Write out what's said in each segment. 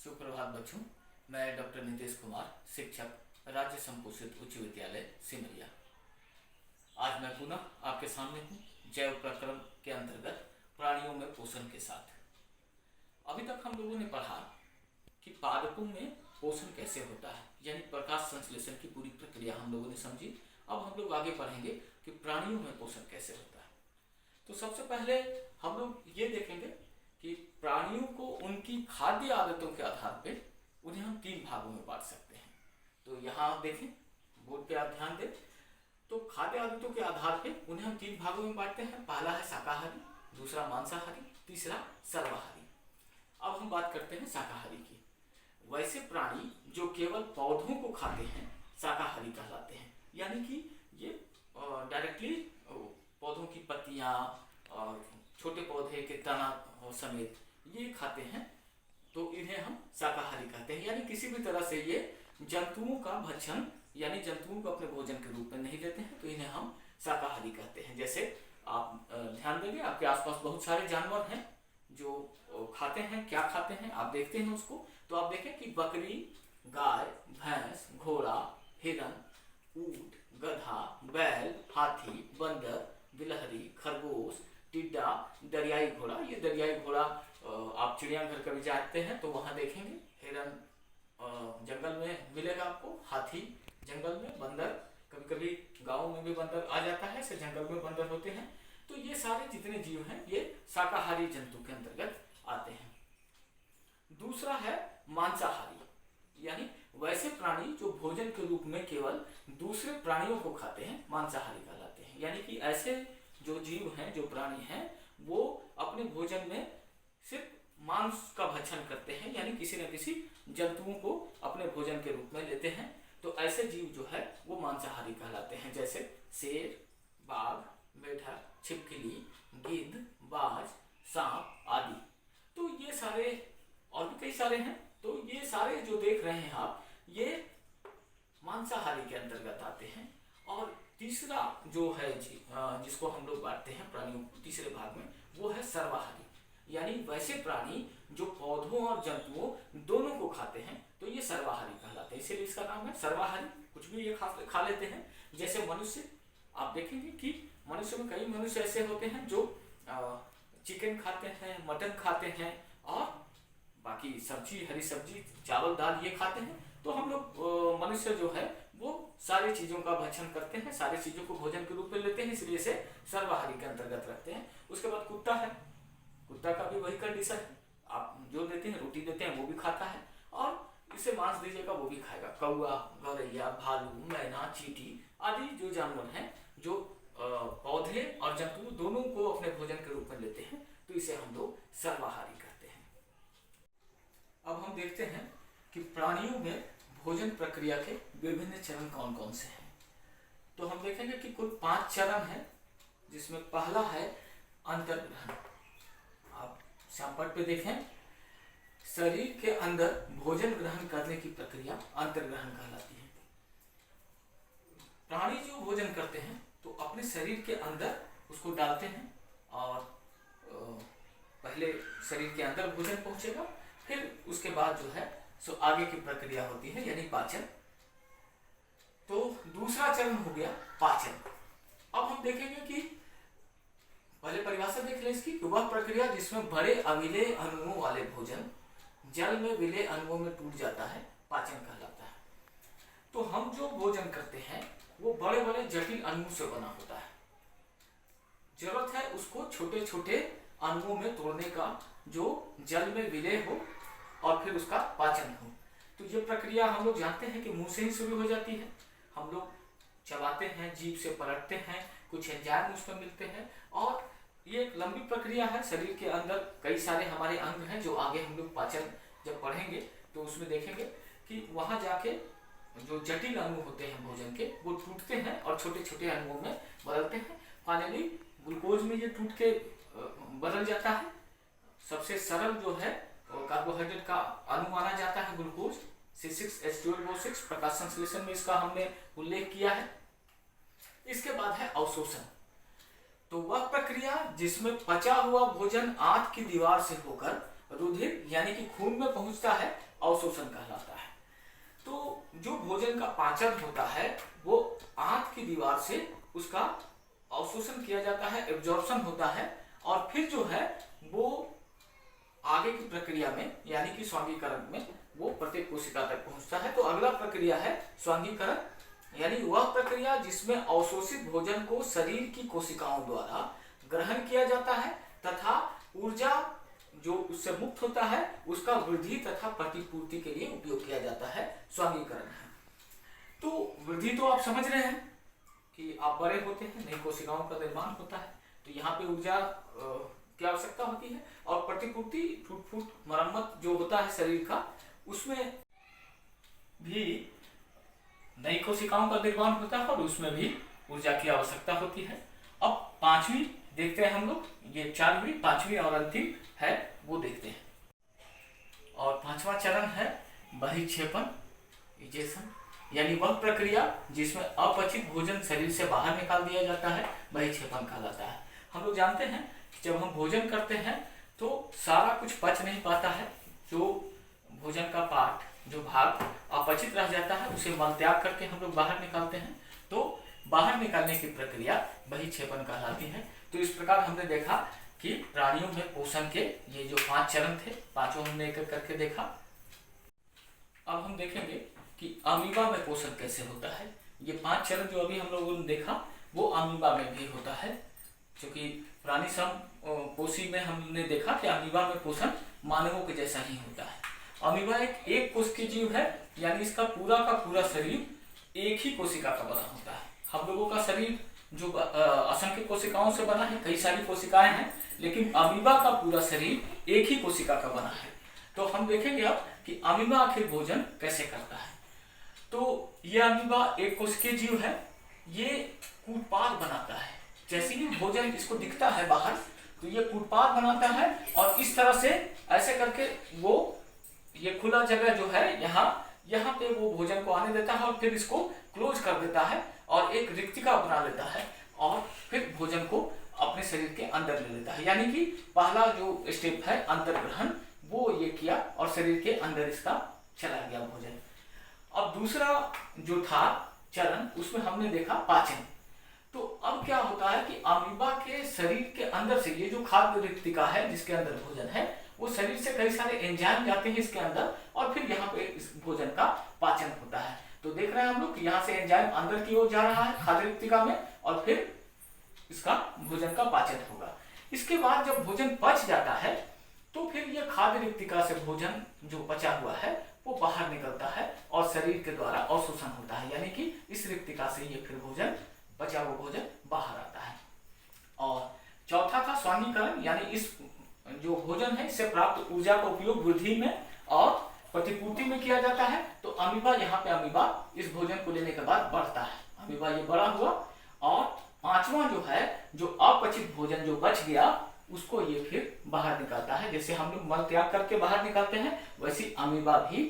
सुप्रभात बच्चों। मैं डॉक्टर नीतीश कुमार, शिक्षक, राज्य संपोषित उच्च विद्यालय सिमरिया। आज मैं पुनः आपके सामने हूँ जैव प्रक्रम के अंतर्गत प्राणियों में पोषण के साथ। अभी तक हम लोगों ने पढ़ा कि पादपों में पोषण कैसे होता है, यानी प्रकाश संश्लेषण की पूरी प्रक्रिया हम लोगों ने समझी। अब हम लोग आगे पढ़ेंगे कि प्राणियों में पोषण कैसे होता है। तो सबसे पहले हम लोग ये देखेंगे कि प्राणियों को उनकी खाद्य आदतों के आधार पे उन्हें हम 3 भागों में बांट सकते हैं। तो यहाँ आप देखें, बोर्ड पे आप ध्यान दें। तो खाद्य आदतों के आधार पे उन्हें हम 3 भागों में बांटते हैं। पहला है शाकाहारी, दूसरा मांसाहारी, तीसरा सर्वाहारी। अब हम बात करते हैं शाकाहारी की। वैसे प्राणी जो केवल पौधों को खाते हैं शाकाहारी कहलाते हैं, यानी कि ये डायरेक्टली पौधों की पत्तियां और छोटे पौधे के तना समेत ये खाते हैं, तो इन्हें हम शाकाहारी कहते हैं। यानी किसी भी तरह से ये जंतुओं का भक्षण यानी जंतुओं को अपने भोजन के रूप में नहीं लेते हैं, तो इन्हें हम शाकाहारी कहते हैं। जैसे आप ध्यान देंगे, आपके आसपास बहुत सारे जानवर हैं जो खाते हैं। क्या खाते हैं आप देखते हैं उसको। तो आप देखें कि बकरी, गाय, भैंस, घोड़ा, हिरन, ऊंट, गधा, बैल, हाथी, बंदर, गिलहरी, खरगोश, टिड्डा, दरियाई घोड़ा। ये दरियाई घोड़ा आप चिड़ियाघर कभी जाते हैं तो वहां देखेंगे। हिरन जंगल में मिलेगा आपको, हाथी जंगल में, बंदर कभी कभी गाँव में भी बंदर आ जाता है, ऐसे जंगल में बंदर होते हैं। तो ये सारे जितने जीव हैं ये शाकाहारी जंतु के अंतर्गत आते हैं। दूसरा है मांसाहारी, यानी वैसे प्राणी जो भोजन के रूप में केवल दूसरे प्राणियों को खाते हैं, मांसाहारी कहलाते हैं। यानी कि ऐसे जो जीव हैं, जो प्राणी हैं, वो अपने भोजन में सिर्फ मांस का भक्षण करते हैं, यानी किसी न किसी जंतुओं को अपने भोजन के रूप में लेते हैं। तो ऐसे जीव जो है वो मांसाहारी कहलाते हैं, जैसे शेर, बाघ, मेढक, छिपकली, गिद्ध, बाज, सांप आदि। तो ये सारे और भी कई सारे हैं। तो ये सारे जो देख रहे हैं आप, ये मांसाहारी के अंतर्गत आते हैं। और तीसरा जो है जिसको हम लोग बांटते हैं प्राणियों को तीसरे भाग में, वो है सर्वाहारी। यानी वैसे प्राणी जो पौधों और जंतुओं दोनों को खाते हैं, तो ये सर्वाहारी कहलाते हैं। इसीलिए इसका नाम है सर्वाहारी। कुछ भी ये खा लेते हैं। जैसे मनुष्य, आप देखेंगे कि मनुष्य में कई मनुष्य ऐसे होते हैं जो चिकन खाते हैं, मटन खाते हैं और बाकी सब्जी, हरी सब्जी, चावल, दाल ये खाते हैं। तो हम लोग मनुष्य जो है वो सारी चीजों का भक्षण करते हैं, सारी चीजों को भोजन के रूप में लेते हैं, इसलिए इसे सर्वाहारी के अंतर्गत रखते हैं। उसके बाद कुत्ता है। कुत्ता का भी वही कंडीशन है। आप जो देते हैं, रोटी देते हैं, वो भी खाता है, और इसे मांस दीजिएगा वो भी खाएगा। कौआ, गौरैया, भालू, मैना, चींटी आदि जो जानवर हैं, जो पौधे और जंतु दोनों को अपने भोजन के रूप में लेते हैं, तो इसे हम लोग सर्वाहारी कहते हैं। अब हम देखते हैं कि प्राणियों में भोजन प्रक्रिया के विभिन्न चरण कौन कौन से हैं। तो हम देखेंगे कि कुल 5 चरण हैं, जिसमें पहला है अंतर्ग्रहण। आप श्यामपट्ट पे देखें, शरीर के अंदर भोजन ग्रहण करने की प्रक्रिया अंतर्ग्रहण कहलाती है। प्राणी जो भोजन करते हैं तो अपने शरीर के अंदर उसको डालते हैं, और पहले शरीर के अंदर भोजन पहुंचेगा, फिर उसके बाद जो है सो आगे की प्रक्रिया होती है, यानी पाचन। तो दूसरा चरण हो गया पाचन। अब हम देखेंगे कि पहले परिभाषा देख लें इसकी। वह प्रक्रिया जिसमें बड़े अविलेय अणुओं वाले भोजन जल में विलेय अणुओं में टूट जाता है, पाचन कहलाता है। तो हम जो भोजन करते हैं वो बड़े बड़े जटिल अणुओं से बना होता है। जरूरत है उसको छोटे छोटे अणुओं में तोड़ने का, जो जल में विलेय हो और फिर उसका पाचन हो। तो ये प्रक्रिया हम लोग जानते हैं कि मुंह से ही शुरू हो जाती है। हम लोग चबाते हैं, जीभ से पलटते हैं, कुछ एंजाइम उसमें मिलते हैं, और ये एक लंबी प्रक्रिया है। शरीर के अंदर कई सारे हमारे अंग हैं, जो आगे हम लोग पाचन जब पढ़ेंगे तो उसमें देखेंगे कि वहां जाके जो जटिल अणु होते हैं भोजन के, वो टूटते हैं और छोटे छोटे अणुओं में बदलते हैं। फाइनली ग्लूकोज में ये टूट के बदल जाता है। सबसे सरल जो है कार्बोहाइड्रेट का अणु माना जाता है ग्लूकोज, C6H12O6। प्रकाश संश्लेषण में इसका हमने उल्लेख किया है। इसके बाद है अवशोषण। तो वह प्रक्रिया जिसमें पचा हुआ भोजन आंत की दीवार से होकर रुधिर यानी कि खून में पहुंचता है, अवशोषण कहलाता है। तो जो भोजन का पाचन होता है वो आंत की दीवार से उसका अवशोषण किया जाता है, एब्जॉर्प्शन होता है, और फिर जो है वो आगे की प्रक्रिया में यानी कि स्वांगीकरण में वो प्रत्येक कोशिका तक पहुंचता है। तो अगला प्रक्रिया है स्वांगीकरण, यानी वह प्रक्रिया जिसमें अवशोषित भोजन को शरीर की कोशिकाओं द्वारा ग्रहण किया जाता है तथा ऊर्जा जो उससे मुक्त होता है उसका वृद्धि तथा प्रतिपूर्ति के लिए उपयोग किया जाता है, स्वांगीकरण है। तो वृद्धि तो आप समझ रहे हैं कि आप बड़े होते हैं, नई कोशिकाओं का निर्माण होता है, तो यहाँ पे ऊर्जा की आवश्यकता होती है, और प्रतिपूर्ति फूट मरम्मत जो होता है शरीर का, उसमें भी नई कोशिकाओं का निर्माण होता है और उसमें भी ऊर्जा की आवश्यकता होती है। अब पांचवी देखते हैं हम लोग, ये चारवीं, पांचवी और अंतिम है वो देखते हैं। और पांचवा चरण है बहिक्षेपण, इजेशन, यानी वह प्रक्रिया जिसमें अपचित भोजन शरीर से बाहर निकाल दिया जाता है, बहिक्षेपण कहलाता है। हम लोग जानते हैं कि जब हम भोजन करते हैं तो सारा कुछ पच नहीं पाता है, जो भोजन का पार्ट, जो भाग अपचित रह जाता है उसे मल त्याग करके हम लोग बाहर निकालते हैं, तो बाहर निकालने की प्रक्रिया बहिक्षेपण कहलाती है। तो इस प्रकार हमने देखा कि प्राणियों में पोषण के ये जो 5 चरण थे, पांचों हमने एक एक करके देखा। अब हम देखेंगे कि अमीबा में पोषण कैसे होता है। ये 5 चरण जो अभी हम लोगों ने देखा वो अमीबा में भी होता है, क्योंकि प्राणी समकोषी में हमने देखा कि अमीबा में पोषण मानवों के जैसा ही होता है। अमीबा एक कोशिकीय जीव है, यानी इसका पूरा का पूरा शरीर एक ही कोशिका का बना होता है। हम लोगों का शरीर जो असंख्य कोशिकाओं से बना है, कई सारी कोशिकाएं हैं, लेकिन अमीबा का पूरा शरीर एक ही कोशिका का बना है। तो हम देखेंगे अब कि अमीबा आखिर भोजन कैसे करता है। तो ये अमीबा एक कोशिकीय जीव है, ये कूटपाद बनाता है। जैसे ही भोजन इसको दिखता है बाहर तो ये कूटपाद बनाता है, और इस तरह से ऐसे करके वो ये खुला जगह जो है यहाँ पे वो भोजन को आने देता है और फिर इसको क्लोज कर देता है और एक रिक्तिका बना लेता है, और फिर भोजन को अपने शरीर के अंदर ले लेता है। यानी कि पहला जो स्टेप है अंतर्ग्रहण, वो ये किया और शरीर के अंदर इसका चला गया भोजन। अब दूसरा जो था चरण, उसमें हमने देखा पाचन। तो अब क्या होता है कि अमीबा के शरीर के अंदर से ये जो खाद्य रिक्तिका है जिसके अंदर भोजन है, वो शरीर से कई सारे एंजाइम जाते हैं इसके अंदर, और फिर यहाँ पे इस भोजन का पाचन होता है। तो देख रहे हैं हम लोग कि यहाँ से एंजाइम अंदर की ओर जा रहा है खाद्य रिक्तिका में, और फिर इसका भोजन का पाचन होगा। इसके बाद जब भोजन पच जाता है तो फिर ये खाद्य रिक्तिका से भोजन जो पचा हुआ है वो बाहर निकलता है और शरीर के द्वारा अवशोषण होता है, यानी कि इस रिक्तिका से ये फिर भोजन, बचा हुआ भोजन बाहर आता है। और चौथा था स्वांगीकरण, यानी इस जो भोजन है इससे प्राप्त ऊर्जा का उपयोग वृद्धि में और प्रतिपूर्ति में किया जाता है। तो अमीबा, यहाँ पे अमीबा इस भोजन को लेने के बाद बढ़ता है, अमीबा ये बड़ा हुआ। और पांचवा जो है, जो अपचित भोजन जो बच गया उसको ये फिर बाहर निकालता है। जैसे हम लोग मल त्याग करके बाहर निकालते हैं, वैसे अमीबा भी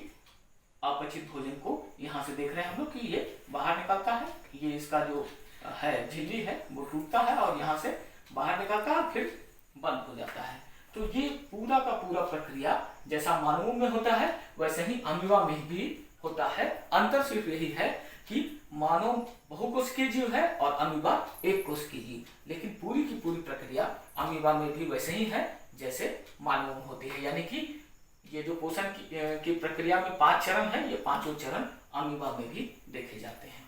अपचित भोजन को यहाँ से देख रहे हैं हम लोग कि ये बाहर निकालता है। ये इसका जो है झिल्ली है वो टूटता है और यहाँ से बाहर निकालता है, फिर बंद हो जाता है। तो ये पूरा का पूरा प्रक्रिया जैसा मानवों में होता है वैसे ही अमीबा में भी होता है। अंतर सिर्फ यही है कि मानव बहुकोशिकीय जीव है और अमीबा एक कोशिकीय जीव, लेकिन पूरी की पूरी प्रक्रिया अमीबा में भी वैसे ही है जैसे मानवों में होती है। यानी कि ये जो पोषण की प्रक्रिया में 5 चरण है, ये 5 चरण अमीबा में भी देखे जाते हैं।